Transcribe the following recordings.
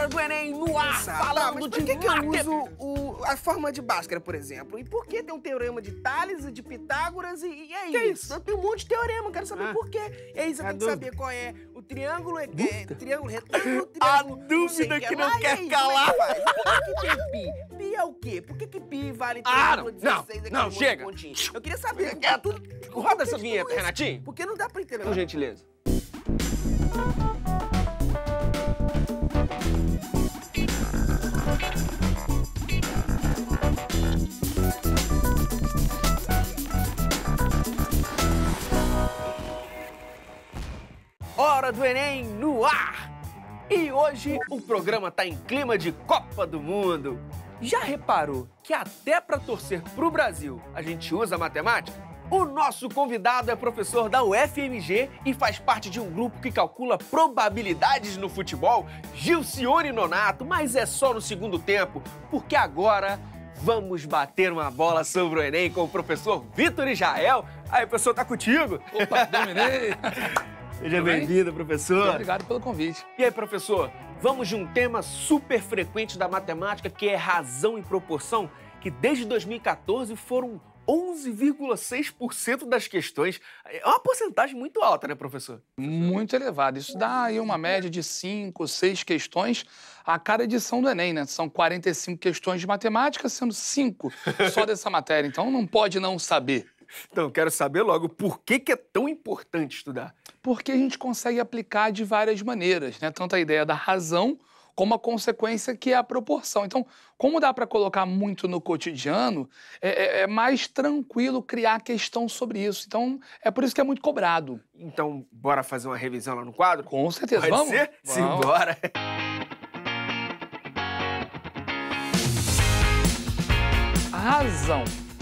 Hora do Enem no ar, falando mas de por que eu matemática. uso a forma de Bhaskara, por exemplo? E por que tem um teorema de Tales e de Pitágoras e é Que isso? Tem um monte de teorema, quero saber por quê. E aí você É tem que dúvida. saber qual é o triângulo, triângulo retângulo, A triângulo... dúvida que não lá, e quer aí, calar. Como é que faz? Por que tem pi? Pi é o quê? Por que pi vale 3,16? não, chega. Eu queria saber. Quieto. Roda essa vinheta, Por que Renatinho. Porque não dá pra entender. Por gentileza. Hora do Enem no ar! E hoje o programa tá em clima de Copa do Mundo. Já reparou que até para torcer pro Brasil a gente usa matemática? O nosso convidado é professor da UFMG e faz parte de um grupo que calcula probabilidades no futebol, Gilcione Nonato, mas é só no segundo tempo, porque agora vamos bater uma bola sobre o Enem com o professor Vitor Israel. Aí, professor, tá contigo? Opa, dominei! Seja Tudo bem? bem-vindo, professor. Muito obrigado pelo convite. E aí, professor, vamos de um tema super frequente da matemática, que é razão e proporção, que desde 2014 foram 11,6% das questões. É uma porcentagem muito alta, né, professor? Muito elevado. Isso dá aí uma média de 5, 6 questões a cada edição do Enem, né? São 45 questões de matemática, sendo 5 só dessa matéria. Então não pode não saber. Então, eu quero saber logo por que é tão importante estudar. Porque a gente consegue aplicar de várias maneiras, né? Tanto a ideia da razão como a consequência que é a proporção. Então, como dá para colocar muito no cotidiano, é mais tranquilo criar questão sobre isso. Então, é por isso que é muito cobrado. Então, bora fazer uma revisão lá no quadro? Com certeza. Pode Vamos? ser? Vamos. Simbora.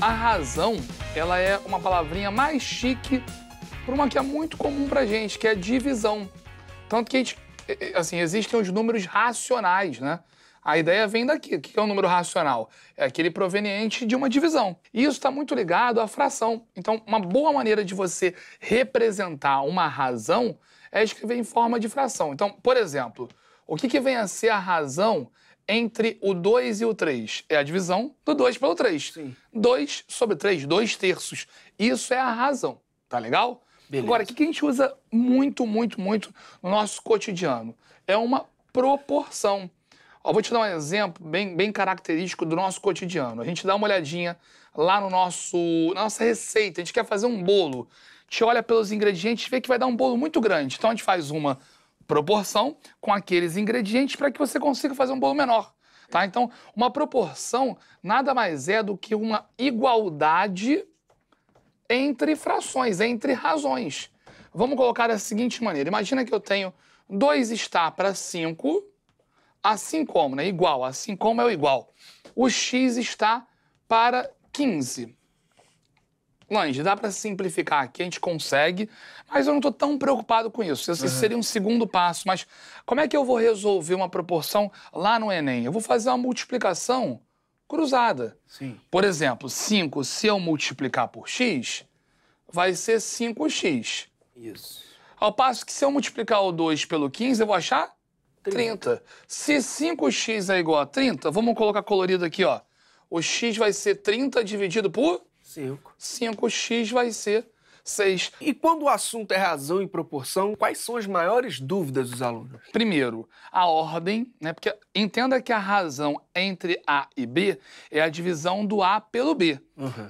A razão, ela é uma palavrinha mais chique por uma que é muito comum pra gente, que é divisão. Tanto que a gente, assim, existem os números racionais, né? A ideia vem daqui. O que é um número racional? É aquele proveniente de uma divisão. E isso está muito ligado à fração. Então, uma boa maneira de você representar uma razão é escrever em forma de fração. Então, por exemplo, o que vem a ser a razão entre o 2 e o 3? É a divisão do 2 pelo 3. Sim. 2 sobre 3, 2/3. Isso é a razão, tá legal? Beleza. Agora, o que a gente usa muito no nosso cotidiano? É uma proporção. Ó, vou te dar um exemplo bem característico do nosso cotidiano. A gente dá uma olhadinha lá na nossa receita. A gente quer fazer um bolo. A gente olha pelos ingredientes e vê que vai dar um bolo muito grande. Então, a gente faz uma proporção com aqueles ingredientes para que você consiga fazer um bolo menor, tá? Então, uma proporção nada mais é do que uma igualdade entre frações, entre razões. Vamos colocar da seguinte maneira. Imagina que eu tenho 2 está para 5, assim como, né? Igual, assim como é o igual. O x está para 15. Lange, dá para simplificar aqui, a gente consegue, mas eu não estou tão preocupado com isso. Esse seria um segundo passo, mas como é que eu vou resolver uma proporção lá no Enem? Eu vou fazer uma multiplicação cruzada. Sim. Por exemplo, 5, se eu multiplicar por x, vai ser 5x. Isso. Ao passo que se eu multiplicar o 2 pelo 15, eu vou achar 30. Se 5x é igual a 30, vamos colocar colorido aqui, ó. O x vai ser 30 dividido por 5. 5x vai ser 6. E quando o assunto é razão e proporção, quais são as maiores dúvidas dos alunos? Primeiro, a ordem, né? Porque entenda que a razão entre A e B é a divisão do A pelo B.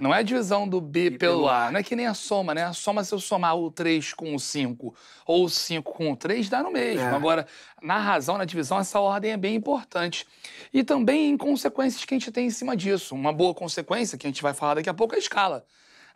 Não é a divisão do B pelo A. Não é que nem a soma, né? A soma, se eu somar o 3 com o 5 ou o 5 com o 3, dá no mesmo. Agora, na razão, na divisão, essa ordem é bem importante. E também em consequências que a gente tem em cima disso. Uma boa consequência, que a gente vai falar daqui a pouco, é a escala.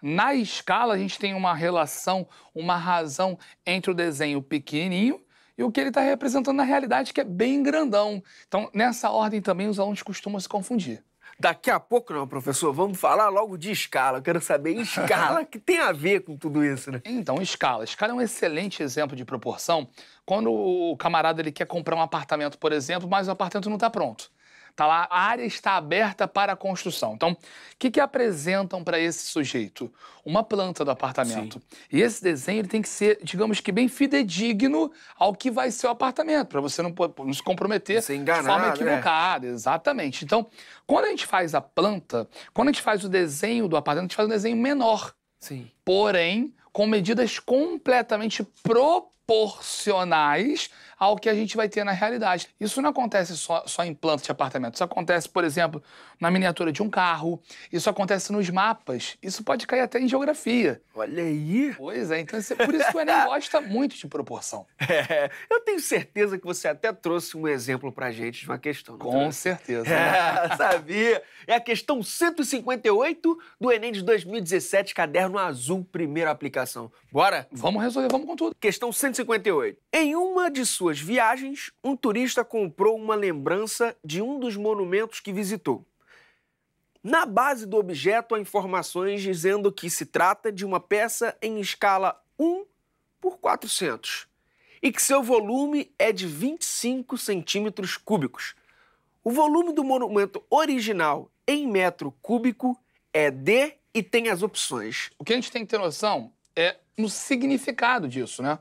Na escala, a gente tem uma relação, uma razão entre o desenho pequenininho e o que ele está representando na realidade, que é bem grandão. Então, nessa ordem também, os alunos costumam se confundir. Daqui a pouco, não, professor, vamos falar logo de escala. Eu quero saber escala, que tem a ver com tudo isso, né? Então, escala. Escala é um excelente exemplo de proporção quando o camarada ele quer comprar um apartamento, por exemplo, mas o apartamento não está pronto. Tá lá, a área está aberta para a construção. Então, o que apresentam para esse sujeito? Uma planta do apartamento. Sim. E esse desenho ele tem que ser, digamos que bem fidedigno ao que vai ser o apartamento, para você não se comprometer de forma equivocada. Exatamente. Então, quando a gente faz a planta, quando a gente faz o desenho do apartamento, a gente faz um desenho menor. Sim. Porém, com medidas completamente proporcionais ao que a gente vai ter na realidade. Isso não acontece só em planta de apartamento. Isso acontece, por exemplo, na miniatura de um carro. Isso acontece nos mapas. Isso pode cair até em geografia. Olha aí. Pois é, então por isso que o Enem gosta muito de proporção. Eu tenho certeza que você até trouxe um exemplo pra gente de uma questão. Com certeza. Né? Sabia. É a questão 158 do Enem de 2017, caderno azul, primeira aplicação. Bora? Vamos resolver, vamos com tudo. Questão 158. Em uma de suas viagens, um turista comprou uma lembrança de um dos monumentos que visitou. Na base do objeto há informações dizendo que se trata de uma peça em escala 1/400 e que seu volume é de 25 centímetros cúbicos. O volume do monumento original em metro cúbico é de e tem as opções. O que a gente tem que ter noção é no significado disso, né?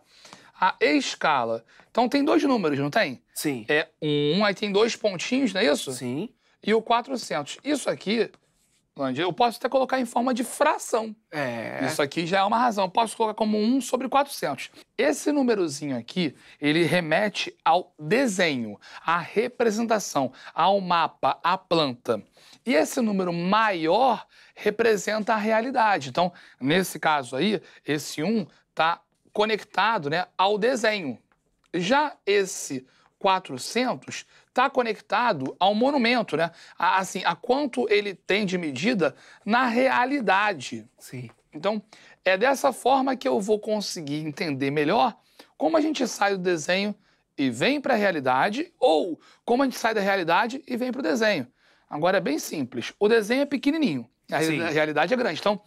A escala. Então tem dois números, não tem? Sim. É 1, aí tem 2 pontinhos, não é isso? Sim. E o 400. Isso aqui, eu posso até colocar em forma de fração. Isso aqui já é uma razão. Eu posso colocar como 1/400. Esse númerozinho aqui, ele remete ao desenho, à representação, ao mapa, à planta. E esse número maior representa a realidade. Então, nesse caso aí, esse 1 está conectado, né, ao desenho. Já esse 400 está conectado ao monumento, né? A quanto ele tem de medida na realidade. Sim. Então, é dessa forma que eu vou conseguir entender melhor como a gente sai do desenho e vem para a realidade, ou como a gente sai da realidade e vem para o desenho. Agora é bem simples. O desenho é pequenininho, a realidade é grande. Então,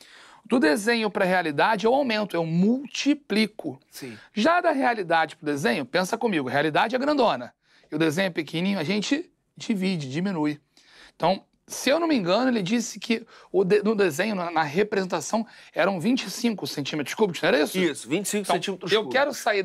do desenho para a realidade eu aumento, eu multiplico. Sim. Já da realidade para o desenho, pensa comigo, a realidade é grandona. E o desenho é pequenininho, a gente divide, diminui. Então, se eu não me engano, ele disse que no desenho, na representação, eram 25 centímetros cúbicos, não era isso? Isso, 25 centímetros cúbicos. Eu cúbicos. quero sair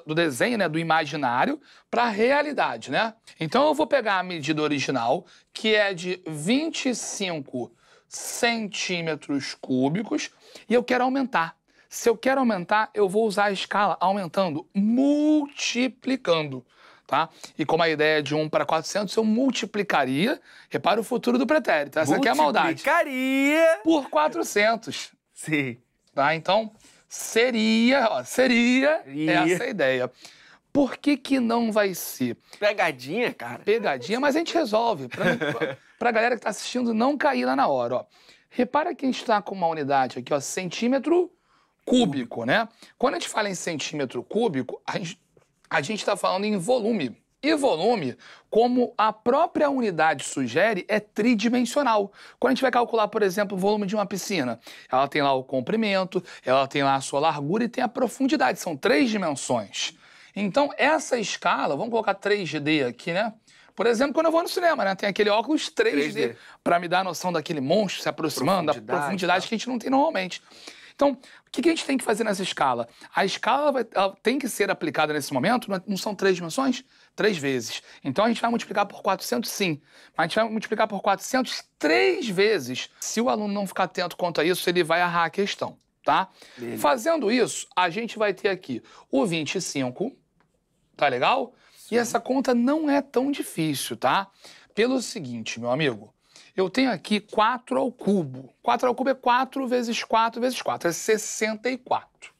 do desenho, né, do imaginário, para a realidade, né? Então, eu vou pegar a medida original, que é de 25 centímetros cúbicos, e eu quero aumentar. Se eu quero aumentar, eu vou usar a escala aumentando, multiplicando. Tá? E como a ideia é de 1/400, eu multiplicaria, repara o futuro do pretérito, essa aqui é a maldade. Multiplicaria por 400. Sim. Tá? Então, seria essa a ideia. Por que não vai ser? Pegadinha, cara. Pegadinha, mas a gente resolve. Pra galera que tá assistindo não cair lá na hora, ó. Repara que a gente tá com uma unidade aqui, ó, centímetro cúbico, né? Quando a gente fala em centímetro cúbico, a gente está falando em volume. E volume, como a própria unidade sugere, é tridimensional. Quando a gente vai calcular, por exemplo, o volume de uma piscina, ela tem lá o comprimento, ela tem lá a sua largura e tem a profundidade. São 3 dimensões. Então, essa escala, vamos colocar 3D aqui, né? Por exemplo, quando eu vou no cinema, né? Tem aquele óculos 3D. para me dar a noção daquele monstro se aproximando, da profundidade que a gente não tem normalmente. Então, o que a gente tem que fazer nessa escala? A escala ela tem que ser aplicada nesse momento, não são 3 dimensões? 3 vezes. Então, a gente vai multiplicar por 400, sim. Mas a gente vai multiplicar por 400 3 vezes. Se o aluno não ficar atento quanto a isso, ele vai errar a questão, tá? Beleza. Fazendo isso, a gente vai ter aqui o 25, tá legal? Sim. E essa conta não é tão difícil, tá? Pelo seguinte, meu amigo, eu tenho aqui 4 ao cubo. 4 ao cubo é 4 vezes 4 vezes 4. É 64.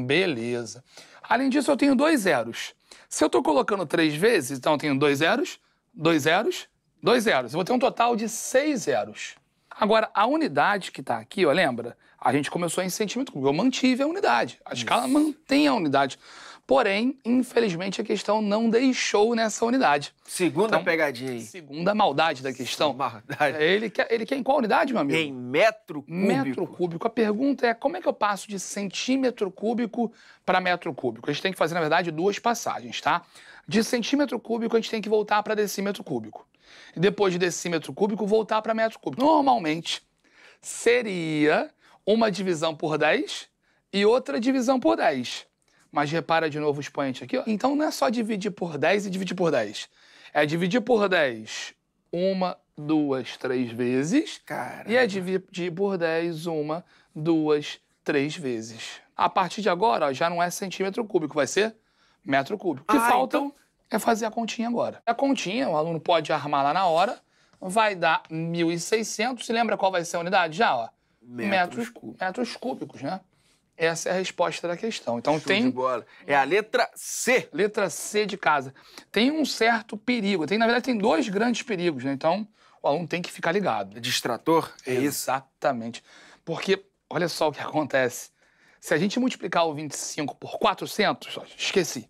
Beleza. Além disso, eu tenho 2 zeros. Se eu estou colocando 3 vezes, então eu tenho 2 zeros, 2 zeros, 2 zeros. Eu vou ter um total de 6 zeros. Agora, a unidade que está aqui, ó, lembra? A gente começou em centímetro cúbico. Eu mantive a unidade. A escala mantém a unidade. Porém, infelizmente, a questão não deixou nessa unidade. Segunda pegadinha aí. Segunda maldade da questão. Maldade. Ele quer em qual unidade, meu amigo? Em metro cúbico. Metro cúbico. A pergunta é, como é que eu passo de centímetro cúbico para metro cúbico? A gente tem que fazer, na verdade, 2 passagens, tá? De centímetro cúbico, a gente tem que voltar para decímetro cúbico. E depois de decímetro cúbico, voltar para metro cúbico. Normalmente, seria uma divisão por 10 e outra divisão por 10. Mas repara de novo o expoente aqui, ó. Então não é só dividir por 10 e dividir por 10. É dividir por 10 uma, 2, 3 vezes. Caramba. E é dividir por 10 uma, 2, 3 vezes. A partir de agora, ó, já não é centímetro cúbico, vai ser metro cúbico. O que falta é fazer a continha agora. A continha, o aluno pode armar lá na hora, vai dar 1.600. Se lembra qual vai ser a unidade já? Ó? Metros cúbicos, né? Essa é a resposta da questão. Então Show de bola. É a letra C. Letra C de casa. Tem um certo perigo. Na verdade, tem 2 grandes perigos, né? Então, o aluno tem que ficar ligado. Distrator? É isso? Exatamente. Porque, olha só o que acontece. Se a gente multiplicar o 25 por 400, ó, esqueci.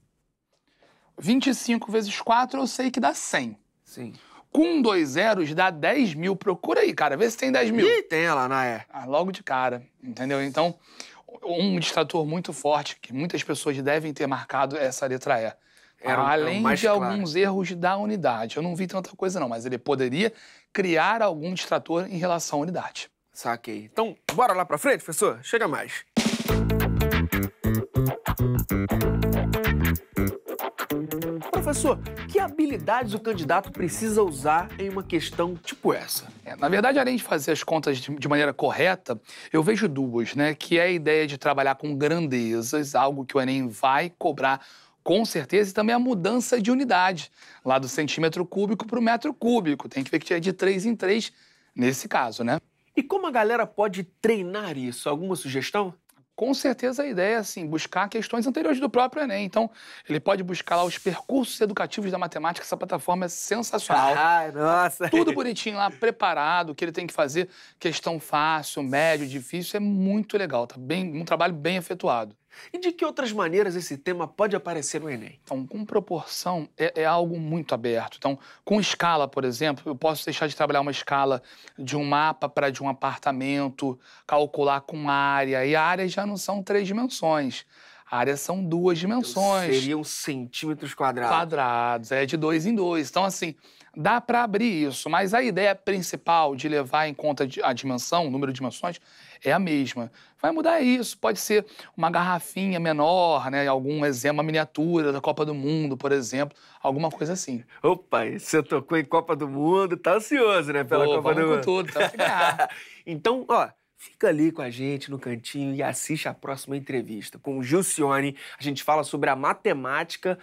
25 vezes 4 eu sei que dá 100. Sim. Com 2 zeros dá 10 mil. Procura aí, cara. Vê se tem 10 mil. Ih, tem lá, Naé. Logo de cara, entendeu? Então, um distrator muito forte, que muitas pessoas devem ter marcado, é essa letra E. Além de alguns erros da unidade. Eu não vi tanta coisa não, mas ele poderia criar algum distrator em relação à unidade. Saquei. Então, bora lá pra frente, professor? Chega mais. Professor, que habilidades o candidato precisa usar em uma questão tipo essa? Na verdade, além de fazer as contas de maneira correta, eu vejo 2, né? Que é a ideia de trabalhar com grandezas, algo que o Enem vai cobrar com certeza, e também a mudança de unidade, lá do centímetro cúbico para o metro cúbico. Tem que ver que é de 3 em 3 nesse caso, né? E como a galera pode treinar isso? Alguma sugestão? Com certeza a ideia é, assim, buscar questões anteriores do próprio Enem. Então, ele pode buscar lá os percursos educativos da matemática. Essa plataforma é sensacional. Ai, nossa! Tudo bonitinho lá, preparado, o que ele tem que fazer. Questão fácil, médio, difícil. É muito legal, tá um trabalho bem efetuado. E de que outras maneiras esse tema pode aparecer no Enem? Então, com proporção, é algo muito aberto. Então, com escala, por exemplo, eu posso deixar de trabalhar uma escala de um mapa para de um apartamento, calcular com área. E a área já não são 3 dimensões. A área são 2 dimensões. Então, seriam centímetros quadrados. Quadrados, é de 2 em 2. Então, assim, dá para abrir isso. Mas a ideia principal de levar em conta a dimensão, o número de dimensões, é a mesma. Vai mudar isso. Pode ser uma garrafinha menor, né? Algum exemplo, uma miniatura da Copa do Mundo, por exemplo. Alguma coisa assim. Opa, você tocou em Copa do Mundo, tá ansioso, né? Pela Copa do Mundo. Com tudo, tá ganhar. Então, ó, fica ali com a gente no cantinho e assiste a próxima entrevista. Com o Gilcione, a gente fala sobre a matemática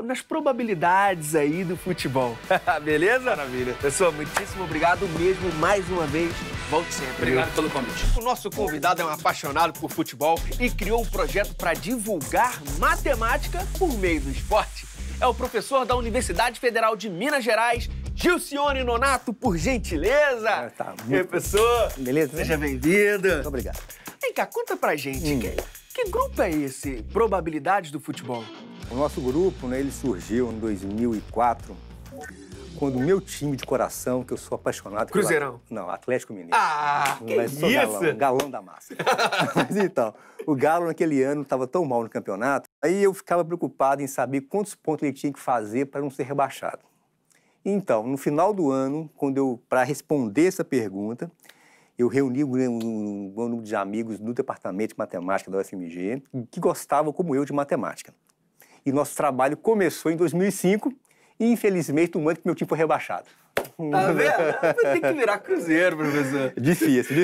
nas probabilidades aí do futebol. Beleza? Maravilha. Pessoal, muitíssimo obrigado mesmo mais uma vez. Volte sempre. Obrigado pelo convite. O nosso convidado é um apaixonado por futebol e criou um projeto para divulgar matemática por meio do esporte. É o professor da Universidade Federal de Minas Gerais, Gilcione Nonato, por gentileza. Tá muito... E aí, professor? Beleza? Seja bem-vindo. Muito obrigado. Vem cá, conta pra gente, que grupo é esse, Probabilidades do Futebol? O nosso grupo, né, ele surgiu em 2004, quando o meu time de coração, que eu sou apaixonado... Cruzeirão? Não, Atlético Mineiro. Ah, que Mas sou isso? galão da massa. Mas então, o Galo naquele ano estava tão mal no campeonato, aí eu ficava preocupado em saber quantos pontos ele tinha que fazer para não ser rebaixado. Então, no final do ano, para responder essa pergunta, eu reuni um grupo de amigos do departamento de matemática da UFMG que gostavam, como eu, de matemática. E nosso trabalho começou em 2005 e, infelizmente, no ano que meu time foi rebaixado. Tá vendo? Tem que virar Cruzeiro, professor. Difícil.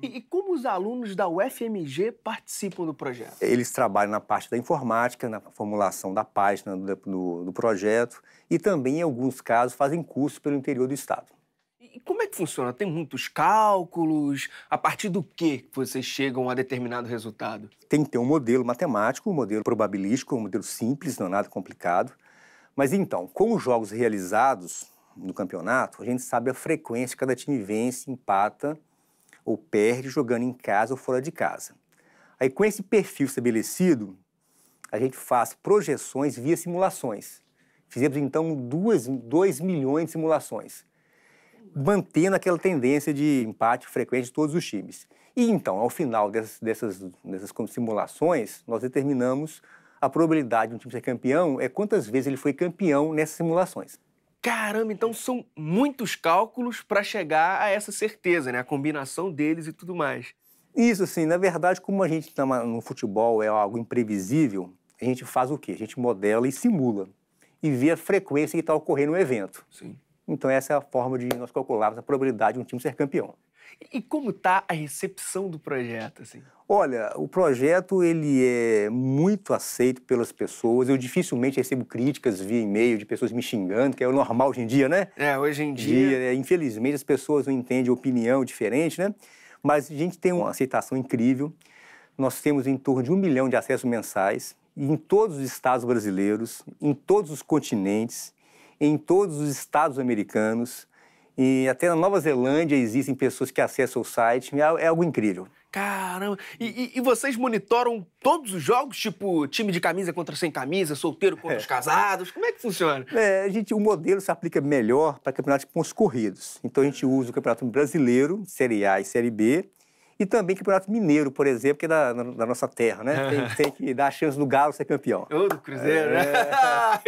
E como os alunos da UFMG participam do projeto? Eles trabalham na parte da informática, na formulação da página do projeto e também, em alguns casos, fazem cursos pelo interior do estado. E como é que funciona? Tem muitos cálculos? A partir do que vocês chegam a determinado resultado? Tem que ter um modelo matemático, um modelo probabilístico, um modelo simples, não é nada complicado. Mas então, com os jogos realizados no campeonato, a gente sabe a frequência que cada time vence, empata ou perde jogando em casa ou fora de casa. Aí, com esse perfil estabelecido, a gente faz projeções via simulações. Fizemos, então, 2 milhões de simulações, mantendo aquela tendência de empate frequente de todos os times. E, então, ao final dessas simulações, nós determinamos a probabilidade de um time ser campeão é quantas vezes ele foi campeão nessas simulações. Caramba, então são muitos cálculos para chegar a essa certeza, né? A combinação deles e tudo mais. Isso, assim, na verdade, como a gente no futebol é algo imprevisível, a gente faz o quê? A gente modela e simula e vê a frequência que está ocorrendo no evento. Sim. Então essa é a forma de nós calcularmos a probabilidade de um time ser campeão. E como tá a recepção do projeto, assim? Olha, o projeto ele é muito aceito pelas pessoas. Eu dificilmente recebo críticas via e-mail de pessoas me xingando, que é o normal hoje em dia, né? Hoje em dia... Infelizmente as pessoas não entendem opinião diferente, né? Mas a gente tem uma aceitação incrível. Nós temos em torno de 1 milhão de acessos mensais em todos os estados brasileiros, em todos os continentes, em todos os estados americanos. E até na Nova Zelândia existem pessoas que acessam o site. É algo incrível. Caramba! E vocês monitoram todos os jogos? Tipo, time de camisa contra sem camisa, solteiro contra os casados? Como é que funciona? O modelo se aplica melhor para campeonatos de pontos corridos. Então a gente usa o Campeonato Brasileiro, Série A e Série B, e também Campeonato Mineiro, por exemplo, que é da nossa terra, né? Tem que dar a chance do Galo ser campeão. Ou do Cruzeiro, né?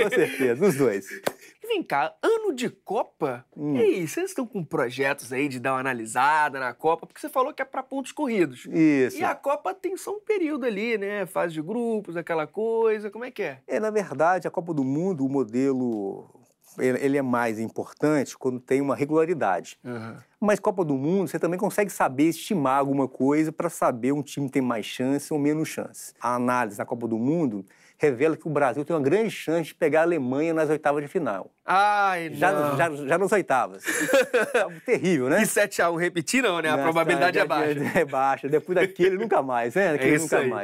Com certeza, os dois. E vem cá, ano de Copa? E aí, vocês estão com projetos aí de dar uma analisada na Copa? Porque você falou que é para pontos corridos. Isso. E a Copa tem só um período ali, né? Fase de grupos, aquela coisa. Como é que é? Na verdade, a Copa do Mundo, o modelo, ele é mais importante quando tem uma regularidade. Mas Copa do Mundo, você também consegue saber, estimar alguma coisa para saber um time tem mais chance ou menos chance. A análise na Copa do Mundo revela que o Brasil tem uma grande chance de pegar a Alemanha nas oitavas de final. Ai, não. Já nas oitavas. É terrível, né? E 7-1 repetir não, né? A probabilidade é baixa. É baixa. Depois daquele, nunca mais, né?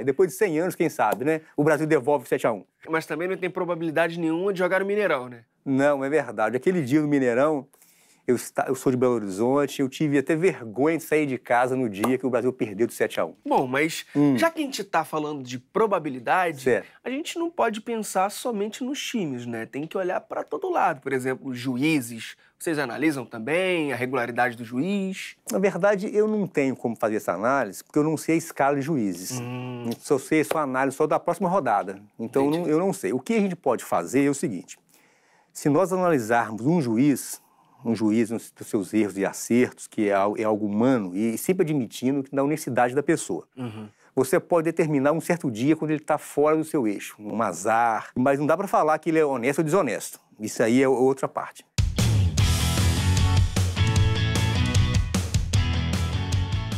Depois de 100 anos, quem sabe, né? O Brasil devolve 7-1. Mas também não tem probabilidade nenhuma de jogar no Mineirão, né? Não, é verdade. Aquele dia no Mineirão, eu sou de Belo Horizonte, eu tive até vergonha de sair de casa no dia que o Brasil perdeu de 7-1. Bom, mas já que a gente tá falando de probabilidade, certo, a gente não pode pensar somente nos times, né? Tem que olhar para todo lado. Por exemplo, os juízes. Vocês analisam também a regularidade do juiz? Na verdade, eu não tenho como fazer essa análise, porque eu não sei a escala de juízes. Só sei a análise só da próxima rodada. Então, eu não sei. O que a gente pode fazer é o seguinte. Se nós analisarmos um juiz nos seus erros e acertos, que é algo humano, e sempre admitindo que na honestidade da pessoa. Você pode determinar um certo dia quando ele está fora do seu eixo, um azar, mas não dá para falar que ele é honesto ou desonesto. Isso aí é outra parte.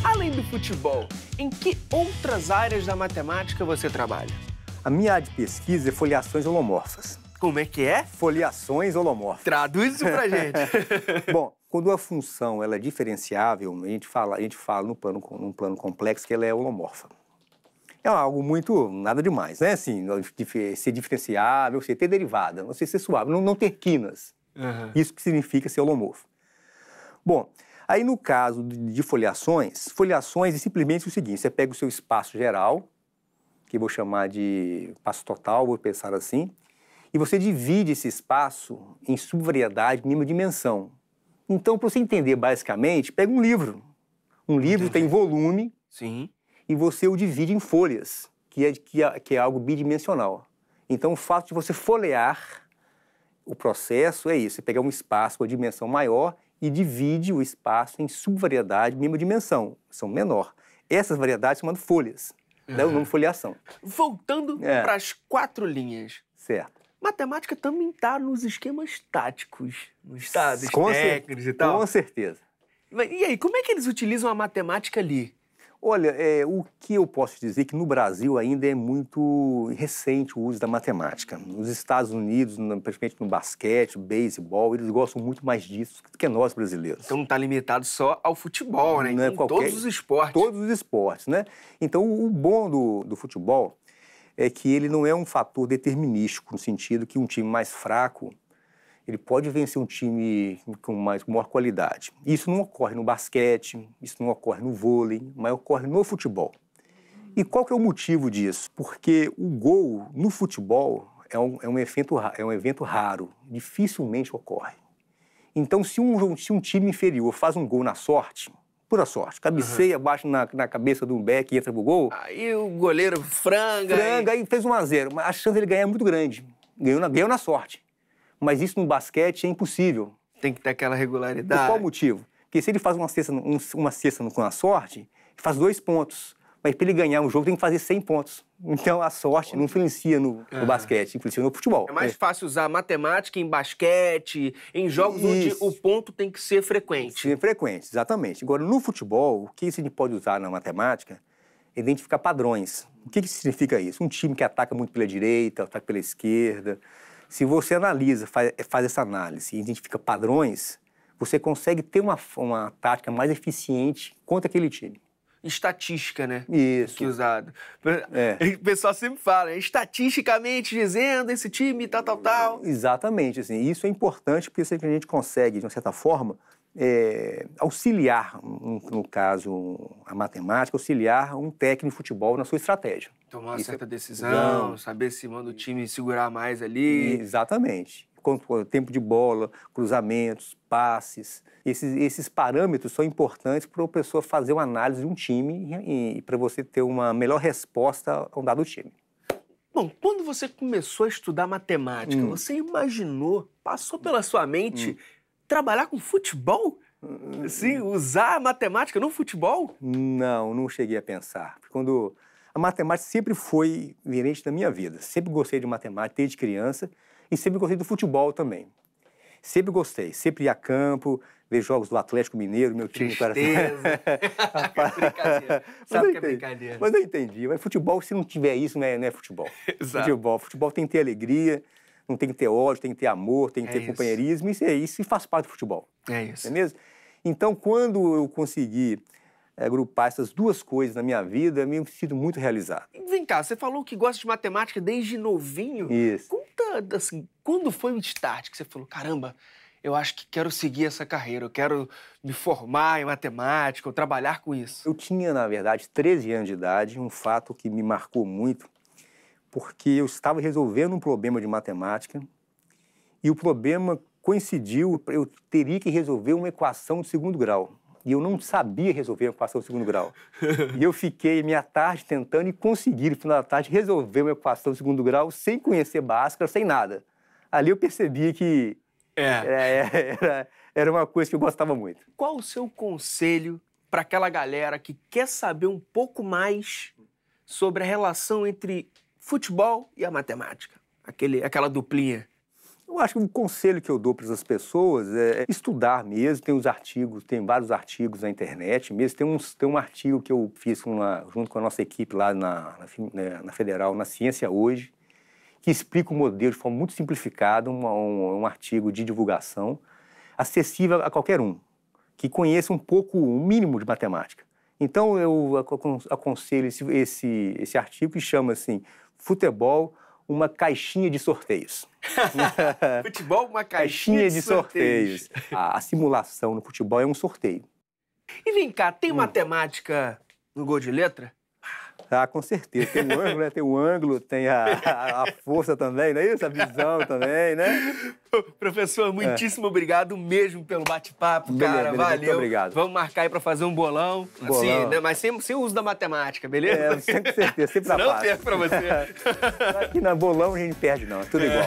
Além do futebol, em que outras áreas da matemática você trabalha? A minha área de pesquisa é foliações holomorfas. Como é que é? Foliações holomorfas. Traduz isso pra gente. Bom, quando a função ela é diferenciável, a gente fala num plano complexo que ela é holomorfa. É algo nada demais, né? Assim, ser diferenciável, ser ter derivada, não ser suave, não ter quinas. Isso que significa ser holomorfo. Bom, aí no caso de foliações é simplesmente o seguinte, você pega o seu espaço geral, que eu vou chamar de espaço total, vou pensar assim, e você divide esse espaço em subvariedade, mínima dimensão. Então, para você entender basicamente, pega um livro. Um livro tem volume. Sim. E você o divide em folhas, que é algo bidimensional. Então, o fato de você folhear o processo é isso. Você pega um espaço com a dimensão maior e divide o espaço em subvariedade, mínima dimensão. São menor. Essas variedades são chamadas folhas. Dá o nome foliação. Voltando para as 4 linhas. Certo. Matemática também está nos esquemas táticos, nos estados técnicos e tal. Com certeza. E aí, como é que eles utilizam a matemática ali? Olha, o que eu posso dizer é que no Brasil ainda é muito recente o uso da matemática. Nos Estados Unidos, principalmente no basquete, beisebol, eles gostam muito mais disso do que nós brasileiros. Então não está limitado só ao futebol, né? Então, todos os esportes. Todos os esportes, né? Então o bom do futebol é que ele não é um fator determinístico, no sentido que um time mais fraco ele pode vencer um time com maior qualidade. Isso não ocorre no basquete, isso não ocorre no vôlei, mas ocorre no futebol. E qual que é o motivo disso? Porque o gol no futebol é um evento raro, dificilmente ocorre. Então, se um time inferior faz um gol na sorte, pura sorte. Cabeceia, bate na cabeça do back e entra pro gol. Aí o goleiro franga. Aí fez 1-0. Mas a chance dele ganhar é muito grande. Ganhou na sorte. Mas isso no basquete é impossível. Tem que ter aquela regularidade. Por qual motivo? Porque se ele faz uma cesta com a sorte, ele faz 2 pontos. Mas para ele ganhar um jogo, tem que fazer 100 pontos. Então, a sorte não influencia no basquete, influencia no futebol. É mais fácil usar matemática em basquete, em jogos onde o ponto tem que ser frequente. Ser frequente, exatamente. Agora, no futebol, o que a gente pode usar na matemática é identificar padrões. O que significa isso? Um time que ataca muito pela direita, ataca pela esquerda. Se você analisa, faz essa análise e identifica padrões, você consegue ter uma tática mais eficiente contra aquele time. Estatística, né? Isso. Que usado. O pessoal sempre fala, estatisticamente dizendo, esse time, tal. Exatamente, assim. Isso é importante porque a gente consegue, de uma certa forma, auxiliar, no caso, a matemática, auxiliar um técnico de futebol na sua estratégia. Tomar uma certa decisão, saber se manda o time segurar mais ali. Exatamente. Tempo de bola, cruzamentos, passes. Esses parâmetros são importantes para a pessoa fazer uma análise de um time e para você ter uma melhor resposta a um dado time. Bom, quando você começou a estudar matemática, você imaginou, passou pela sua mente, trabalhar com futebol? Sim, usar a matemática no futebol? Não cheguei a pensar. Quando a matemática sempre foi inerente na minha vida. Sempre gostei de matemática desde criança e sempre gostei do futebol também. Sempre gostei, sempre ia a campo, ver jogos do Atlético Mineiro, meu time... Tristeza. Brincadeira. Sabe que é brincadeira. Mas eu entendi. Mas futebol, se não tiver isso, não é futebol. Exato. Futebol tem que ter alegria, não tem que ter ódio, tem que ter amor, tem que ter companheirismo. Isso faz parte do futebol. É isso. É mesmo? Então, quando eu consegui agrupar essas duas coisas na minha vida, eu me sinto muito realizado. Vem cá, você falou que gosta de matemática desde novinho. Isso. Conta, assim, quando foi o start que você falou, caramba, eu acho que quero seguir essa carreira, eu quero me formar em matemática, ou trabalhar com isso? Eu tinha, na verdade, 13 anos de idade, um fato que me marcou muito, porque eu estava resolvendo um problema de matemática e o problema coincidiu, eu teria que resolver uma equação de segundo grau. E eu não sabia resolver a equação de segundo grau. E eu fiquei minha tarde tentando e consegui, no final da tarde, resolver uma equação de segundo grau sem conhecer Bhaskara, sem nada. Ali eu percebi que era uma coisa que eu gostava muito. Qual o seu conselho para aquela galera que quer saber um pouco mais sobre a relação entre futebol e a matemática? Aquela duplinha. Eu acho que o conselho que eu dou para as pessoas é estudar mesmo. Tem vários artigos na internet mesmo. Tem um artigo que eu fiz junto com a nossa equipe lá na Federal, na Ciência Hoje, que explica o modelo de forma muito simplificada, um artigo de divulgação, acessível a qualquer um, que conheça um pouco, o mínimo de matemática. Então, eu aconselho esse artigo que chama assim, Futebol, uma caixinha de sorteios. Futebol, uma caixinha de sorteios. A simulação no futebol é um sorteio. E vem cá, tem matemática no Gol de Letra? Ah, com certeza. Tem o ângulo, né? Tem o ângulo, tem a força também, não é isso? A visão também, né? Professor, muitíssimo obrigado mesmo pelo bate-papo, cara. Valeu. Muito obrigado. Vamos marcar aí pra fazer um bolão. Assim, né? Mas sem o uso da matemática, beleza? Com certeza, sempre na paz. Não perco pra você. Aqui na bolão a gente perde não, é tudo igual.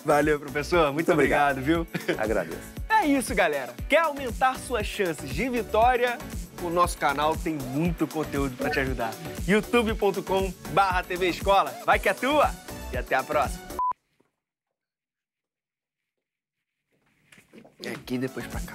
Valeu, professor. Muito obrigado, viu? Agradeço. É isso, galera. Quer aumentar suas chances de vitória? O nosso canal tem muito conteúdo para te ajudar. youtube.com/TV Escola. Vai que é tua! E até a próxima. É aqui, depois pra cá.